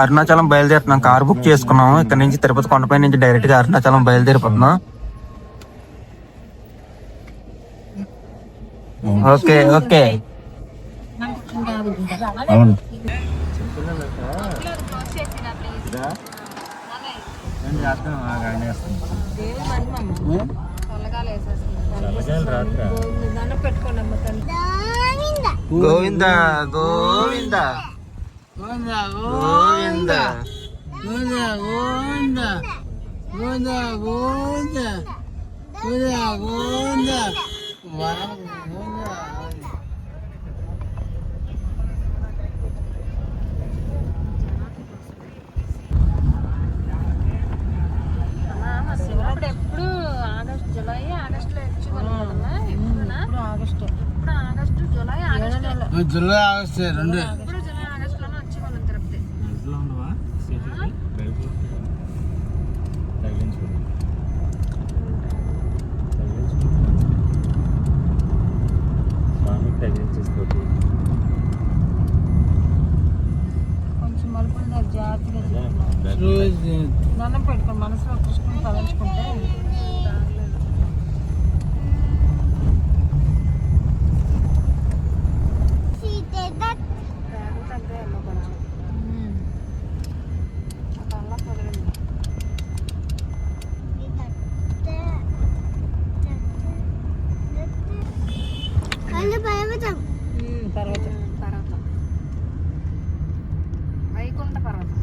అరుణాచలం బయలుదేరుతున్నాం. Car book చేసుకున్నాం. ఇక్కడ నుంచి తిరుపతి కొండపై నుంచి డైరెక్ట్ గా అరుణాచలం బయలుదేరిపోతున్నాం. ఓకే ఓకే అవును. గోవింద గోవింద గోవింద గోవింద గోవింద గోవింద గోవింద గోవింద ఎప్పుడు ఆగస్ట్ జూలై ఆగస్టులో ఆగస్టు జూలై ఆగస్ట్ రెండు జూలై ఆగస్టులోనే వచ్చేవాళ్ళం తిరుపతి. కొంచెం మలుపులు జాగ్రత్తగా దండం పెట్టుకోండి, మనసులో కృష్ణుని తలంచుకుంటే పర్వతం పర్వతం వైకుంఠ పర్వతం.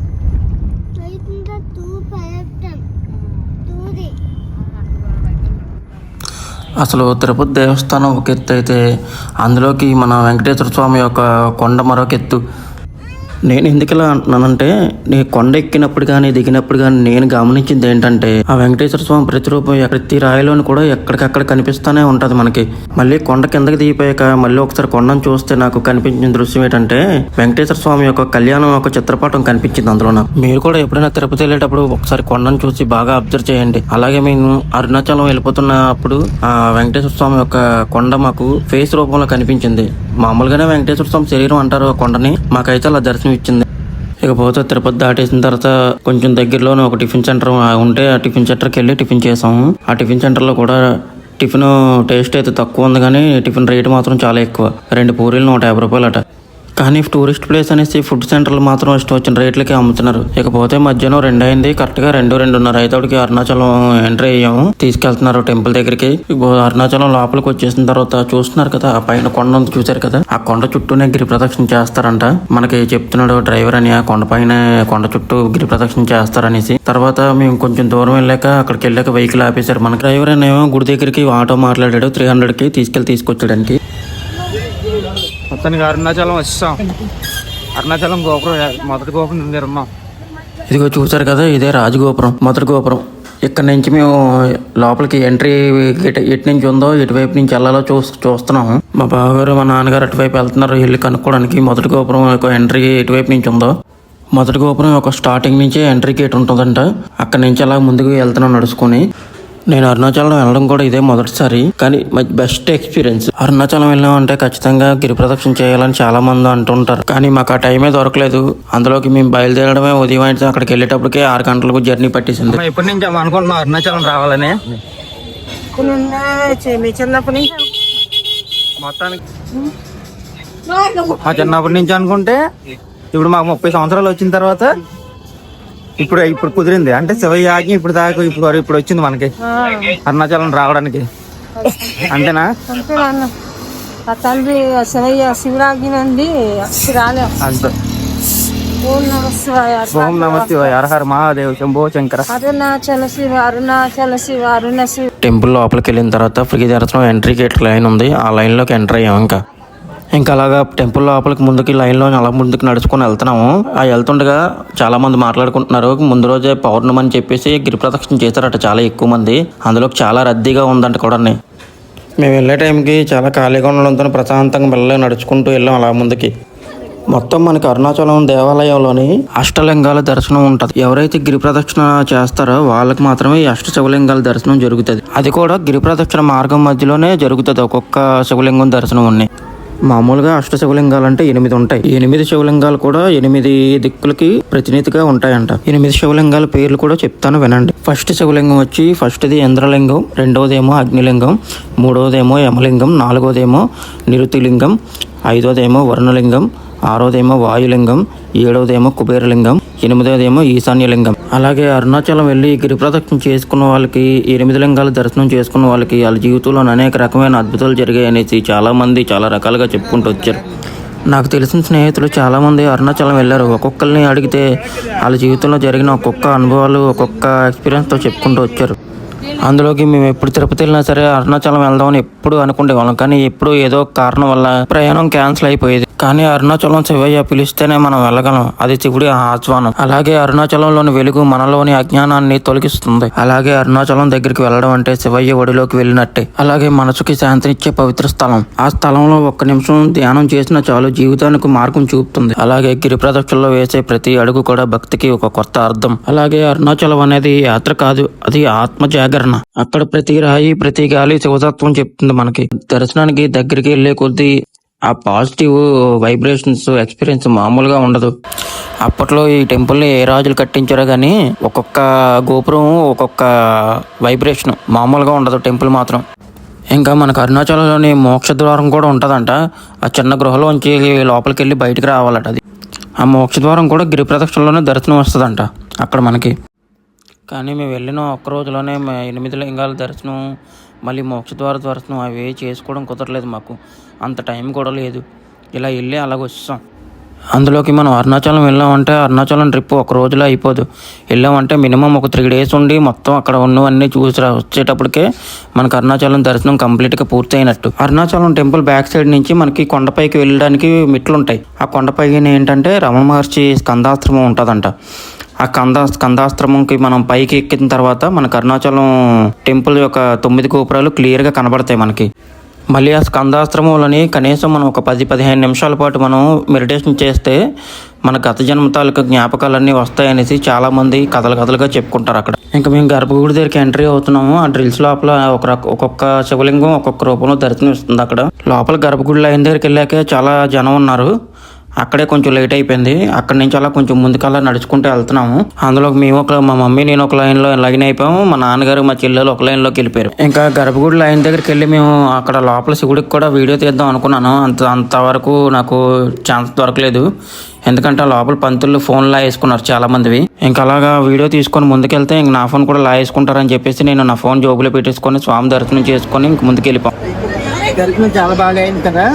అసలు తిరుపతి దేవస్థానం ఒక ఎత్తు అయితే అందులోకి మన వెంకటేశ్వర స్వామి యొక్క కొండ మరొక ఎత్తు. నేను ఎందుకు ఇలా అంటున్నానంటే, నీ కొండ ఎక్కినప్పుడు కానీ దిగినప్పుడు కానీ నేను గమనించింది ఏంటంటే, ఆ వెంకటేశ్వర స్వామి ప్రతిరూపం ప్రతి రాయిలోని కూడా ఎక్కడికక్కడ కనిపిస్తూనే ఉంటుంది మనకి. మళ్ళీ కొండ కిందకి దిగిపోయాక మళ్ళీ ఒకసారి కొండను చూస్తే నాకు కనిపించిన దృశ్యం ఏంటంటే, వెంకటేశ్వర స్వామి యొక్క కళ్యాణం యొక్క చిత్రపటం కనిపించింది అందులో నాకు. మీరు కూడా ఎప్పుడైనా తిరుపతి వెళ్ళేటప్పుడు ఒకసారి కొండను చూసి బాగా అబ్జర్వ్ చేయండి. అలాగే మేము అరుణాచలం వెళ్ళిపోతున్నప్పుడు ఆ వెంకటేశ్వర స్వామి యొక్క కొండ మాకు ఫేస్ రూపంలో కనిపించింది. మామూలుగానే వెంకటేశ్వర స్వామి శరీరం అంటారు ఆ కొండని, మాకైతే అలా దర్శనం ఇచ్చింది. ఇకపోతే తిరుపతి దాటేసిన తర్వాత కొంచెం దగ్గరలోనే ఒక టిఫిన్ సెంటర్ ఉంటే ఆ టిఫిన్ సెంటర్కి వెళ్ళి టిఫిన్ చేసాము. ఆ టిఫిన్ సెంటర్లో కూడా టిఫిన్ టేస్ట్ అయితే తక్కువ ఉంది, కానీ టిఫిన్ రేటు మాత్రం చాలా ఎక్కువ. 2 పూరీలు 150 రూపాయలు అట. కానీ టూరిస్ట్ ప్లేస్ అనేసి ఫుడ్ సెంటర్లు మాత్రం ఇష్టం వచ్చిన రేట్లకి అమ్ముతున్నారు. ఇకపోతే మధ్యాహ్నం 2 అయింది, కరెక్ట్గా 2:30 అయితే అరుణాచలం ఎంట్రీ అయ్యాము. తీసుకెళ్తున్నారు టెంపుల్ దగ్గరికి. అరుణాచలం లోపలికి వచ్చేసిన తర్వాత చూస్తున్నారు కదా, ఆ పైన కొండ చూసారు కదా, ఆ కొండ చుట్టూనే గిరి ప్రదక్షిణ చేస్తారంట. మనకి చెప్తున్నాడు డ్రైవర్ అని, ఆ కొండ చుట్టూ గిరి ప్రదక్షిణ చేస్తారనేసి. తర్వాత మేము కొంచెం దూరం వెళ్ళాక అక్కడికి వెళ్ళాక వెహికల్ ఆపేశారు. మన డ్రైవర్ అనేమో గుడి దగ్గరికి ఆటో మాట్లాడాడు 300కి తీసుకొచ్చాడానికి. మొత్తానికి అరుణాచలం వచ్చాం. అరుణాచలం గోపురం మొదటి గోపురం నిర్మాణం ఇదిగో చూసారు కదా, ఇదే రాజగోపురం, మొదటి గోపురం. ఇక్కడ నుంచి మేము లోపలికి ఎంట్రీ ఎటు నుంచి ఉందో ఎటువైపు నుంచి వెళ్ళాలో చూస్తున్నాం. మా బావగారు మా నాన్నగారు అటువైపు వెళ్తున్నారు వెళ్ళి కనుక్కోవడానికి మొదటి గోపురం యొక్క ఎంట్రీ ఎటువైపు నుంచి ఉందో. మొదటి గోపురం ఒక స్టార్టింగ్ నుంచి ఎంట్రీ గేట్ ఉంటుందంట. అక్కడ నుంచి అలా ముందుకు వెళ్తున్నాం నడుచుకుని. నేను అరుణాచలం వెళ్ళడం కూడా ఇదే మొదటిసారి, కానీ బెస్ట్ ఎక్స్పీరియన్స్. అరుణాచలం వెళ్ళామంటే ఖచ్చితంగా గిరి ప్రదక్షిణ చేయాలని చాలా మంది అంటుంటారు, కానీ మాకు ఆ టైమే దొరకలేదు. అందులోకి మేము బయలుదేరడమే ఉదయం అయితే అక్కడికి వెళ్ళేటప్పటికే 6 గంటలకు జర్నీ పట్టేసింది. ఎప్పటి నుంచి అనుకుంటున్నాం అరుణాచలం రావాలని? చిన్నప్పటి నుంచి మొత్తానికి మా చిన్నప్పటి నుంచి అనుకుంటే ఇప్పుడు మాకు 30 సంవత్సరాలు వచ్చిన తర్వాత ఇప్పుడు కుదిరింది. అంటే శివయ్య ఆజ్ఞ ఇప్పుడు దాకా ఇప్పుడు వచ్చింది మనకి అరుణాచలం రావడానికి. అంతేనా? ఆ తండ్రి శివరాజ్ఞ అండి రాలేదు. అంతే. ఓం నమ శివాయ. ఓం నమ శివాయ. హర హర మహాదేవ్ శంభో శంకర. అరుణాచల శివ అరుణాచల శివ అరుణ శివ. టెంపుల్ లోపలికి వెళ్ళిన తర్వాత ఫ్రీ దర్శనం ఎంట్రీ గేట్ లైన్ ఉంది, ఆ లైన్లోకి ఎంటర్ అయ్యాం. ఇంకా అలాగా టెంపుల్ లోపలికి ముందుకి లైన్లో అలా ముందుకు నడుచుకొని వెళ్తున్నాము. ఆ వెళ్తుండగా చాలా మంది మాట్లాడుకుంటున్నారు. ముందు రోజే పౌర్ణమి అని చెప్పేసి గిరి ప్రదక్షిణ చేశారట చాలా ఎక్కువ మంది. అందులోకి చాలా రద్దీగా ఉందంట కూడా. మేము వెళ్ళే టైంకి చాలా ఖాళీగా ఉండడంతో ప్రశాంతంగా మెల్లగా నడుచుకుంటూ వెళ్ళాం అలా ముందుకి. మొత్తం మనకి అరుణాచలం దేవాలయంలోని అష్టలింగాల దర్శనం ఉంటుంది. ఎవరైతే గిరి ప్రదక్షిణ చేస్తారో వాళ్ళకి మాత్రమే ఈ శివలింగాల దర్శనం జరుగుతుంది. అది కూడా గిరి ప్రదక్షిణ మార్గం మధ్యలోనే జరుగుతుంది. ఒక్కొక్క శివలింగం దర్శనం ఉన్నాయి. మామూలుగా అష్ట శివలింగాలు అంటే 8 ఉంటాయి. 8 శివలింగాలు కూడా 8 దిక్కులకి ప్రతినిధిగా ఉంటాయంట. 8 శివలింగాల పేర్లు కూడా చెప్తాను వినండి. ఫస్ట్ శివలింగం వచ్చి ఫస్ట్ది ఇంద్రలింగం, రెండవదేమో అగ్నిలింగం, మూడవదేమో యమలింగం, నాలుగవదేమో నిరుతిలింగం, ఐదవదేమో వరుణలింగం, ఆరోదేమో వాయులింగం, ఏడవదేమో కుబేరలింగం, 8వదేమో ఈశాన్యలింగం. అలాగే అరుణాచలం వెళ్ళి గిరి ప్రదక్షిణ చేసుకున్న వాళ్ళకి 8 లింగాల దర్శనం చేసుకున్న వాళ్ళకి వాళ్ళ జీవితంలో అనేక రకమైన అద్భుతాలు జరిగాయి అనేసి చాలా మంది చాలా రకాలుగా చెప్పుకుంటూ వచ్చారు. నాకు తెలిసిన స్నేహితులు చాలామంది అరుణాచలం వెళ్ళారు. ఒక్కొక్కరిని అడిగితే వాళ్ళ జీవితంలో జరిగిన ఒక్కొక్క అనుభవాలు ఒక్కొక్క ఎక్స్పీరియన్స్తో చెప్పుకుంటూ వచ్చారు. అందులోకి మేము ఎప్పుడు తిరుపతి వెళ్ళినా సరే అరుణాచలం వెళ్దామని ఎప్పుడు అనుకునేవాళ్ళం, కానీ ఎప్పుడు ఏదో కారణం వల్ల ప్రయాణం క్యాన్సిల్ అయిపోయేది. కానీ అరుణాచలం శివయ్య పిలిస్తేనే మనం వెళ్ళగలం, అది శివుడి ఆహ్వానం. అలాగే అరుణాచలంలోని వెలుగు మనలోని అజ్ఞానాన్ని తొలగిస్తుంది. అలాగే అరుణాచలం దగ్గరికి వెళ్ళడం అంటే శివయ్య ఒడిలోకి వెళ్ళినట్టే. అలాగే మనసుకి శాంతినిచ్చే పవిత్ర స్థలం. ఆ స్థలంలో ఒక్క నిమిషం ధ్యానం చేసినా చాలు జీవితానికి మార్గం చూపుతుంది. అలాగే గిరి ప్రదక్షిణలో వేసే ప్రతి అడుగు కూడా భక్తికి ఒక కొత్త అర్థం. అలాగే అరుణాచలం అనేది యాత్ర కాదు, అది ఆత్మ జాగరణ. అక్కడ ప్రతి రాయి ప్రతి గాలి శివతత్వం చెప్తుంది మనకి. దర్శనానికి దగ్గరికి వెళ్లే కొద్దీ ఆ పాజిటివ్ వైబ్రేషన్స్ ఎక్స్పీరియన్స్ మామూలుగా ఉండదు. అప్పట్లో ఈ టెంపుల్ని ఏ రాజులు కట్టించారో కానీ ఒక్కొక్క గోపురం ఒక్కొక్క వైబ్రేషన్ మామూలుగా ఉండదు టెంపుల్ మాత్రం. ఇంకా మనకు అరుణాచలంలోని మోక్ష ద్వారం కూడా ఉంటుందంట. ఆ చిన్న గృహలోంచి లోపలికి వెళ్ళి బయటికి రావాలట. అది ఆ మోక్ష ద్వారం కూడా గిరి ప్రదక్షిణలోనే దర్శనం వస్తుందంట అక్కడ మనకి. కానీ మేము వెళ్ళిన ఒక్క రోజులోనే 8 లింగాల దర్శనం మళ్ళీ మోక్షద్వార దర్శనం అవి చేసుకోవడం కుదరలేదు మాకు. అంత టైం కూడా లేదు. ఇలా వెళ్ళి అలాగ వచ్చాం. అందులోకి మనం అరుణాచలం వెళ్ళామంటే అరుణాచలం ట్రిప్ ఒక రోజులో అయిపోదు. వెళ్ళామంటే మినిమం ఒక 3 days ఉండి మొత్తం అక్కడ ఉన్నవన్నీ చూసి వచ్చేటప్పటికే మనకు అరుణాచలం దర్శనం కంప్లీట్గా పూర్తి అయినట్టు. అరుణాచలం టెంపుల్ బ్యాక్ సైడ్ నుంచి మనకి కొండపైకి వెళ్ళడానికి మెట్లు ఉంటాయి. ఆ కొండపైన ఏంటంటే రమణ మహర్షి స్కందాశ్రమం ఉంటుందంట. ఆ స్కందాశ్రమంకి మనం పైకి ఎక్కిన తర్వాత మనకు అరుణాచలం టెంపుల్ యొక్క 9 గోపురాలు క్లియర్గా కనబడతాయి మనకి. మళ్ళీ ఆ స్కందాశ్రమంలోని కనీసం మనం ఒక 10-15 నిమిషాల పాటు మనం మెడిటేషన్ చేస్తే మన గత జన్మ తాలూకా జ్ఞాపకాలన్నీ వస్తాయనేసి చాలామంది కథలుగా చెప్పుకుంటారు అక్కడ. ఇంకా మేము గర్భగుడి దగ్గరికి ఎంట్రీ అవుతున్నాము. ఆ డ్రిల్స్ లోపల ఒక్కొక్క శివలింగం ఒక్కొక్క రూపంలో దర్శనం ఇస్తుంది. అక్కడ లోపల గర్భగుడి లైన్ దగ్గరికి వెళ్ళాకే చాలా జనం ఉన్నారు. అక్కడే కొంచెం లేట్ అయిపోయింది. అక్కడి నుంచి అలా కొంచెం ముందుకల్లా నడుచుకుంటూ వెళ్తున్నాము. అందులో మేము మా మమ్మీ నేను ఒక లైన్ అయిపోయాము. మా నాన్నగారు మా చెల్లెలు ఒక లైన్లోకి వెళ్ళిపోయారు. ఇంకా గర్భగుడి లైన్ దగ్గరికి వెళ్ళి మేము అక్కడ లోపల శివుడికి కూడా వీడియో తీద్దాం అనుకున్నాను. అంతవరకు నాకు ఛాన్స్ దొరకలేదు. ఎందుకంటే లోపల పంతులు ఫోన్లా వేసుకున్నారు చాలా మందివి. ఇంకా అలాగా వీడియో తీసుకొని ముందుకెళ్తే ఇంక నా ఫోన్ కూడా లా వేసుకుంటారని చెప్పేసి నేను నా ఫోన్ జోబులో పెట్టేసుకొని స్వామి దర్శనం చేసుకొని ఇంక ముందుకు వెళ్ళిపోయాం. దర్శనం చాలా బాగా అయింది కదా.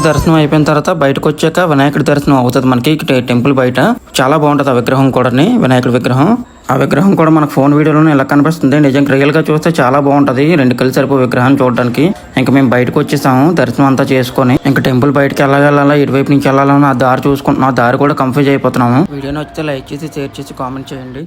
దర్శనం అయిపోయిన తర్వాత బయటకు వచ్చాక వినాయకుడి దర్శనం అవుతుంది మనకి టెంపుల్ బయట. చాలా బాగుంటుంది ఆ విగ్రహం కూడా, వినాయకుడి విగ్రహం. ఆ విగ్రహం కూడా మనకు ఫోన్ వీడియోలో ఎలా కనిపిస్తుంది, నిజంగా రియల్గా చూస్తే చాలా బాగుంటుంది. 2 కలిసి సరిపో విగ్రహాన్ని చూడడానికి. ఇంకా మేము బయటకు వచ్చేసాము దర్శనం అంతా చేసుకొని. ఇంకా టెంపుల్ బయటకి వెళ్ళాలా ఇటువైపు నుంచి వెళ్ళాలని ఆ దారి చూసుకుంటున్నాం. ఆ దారి కూడా కన్ఫ్యూజ్ అయిపోతున్నాము. వీడియో నచ్చితే లైక్ చేసి షేర్ చేసి కామెంట్ చేయండి.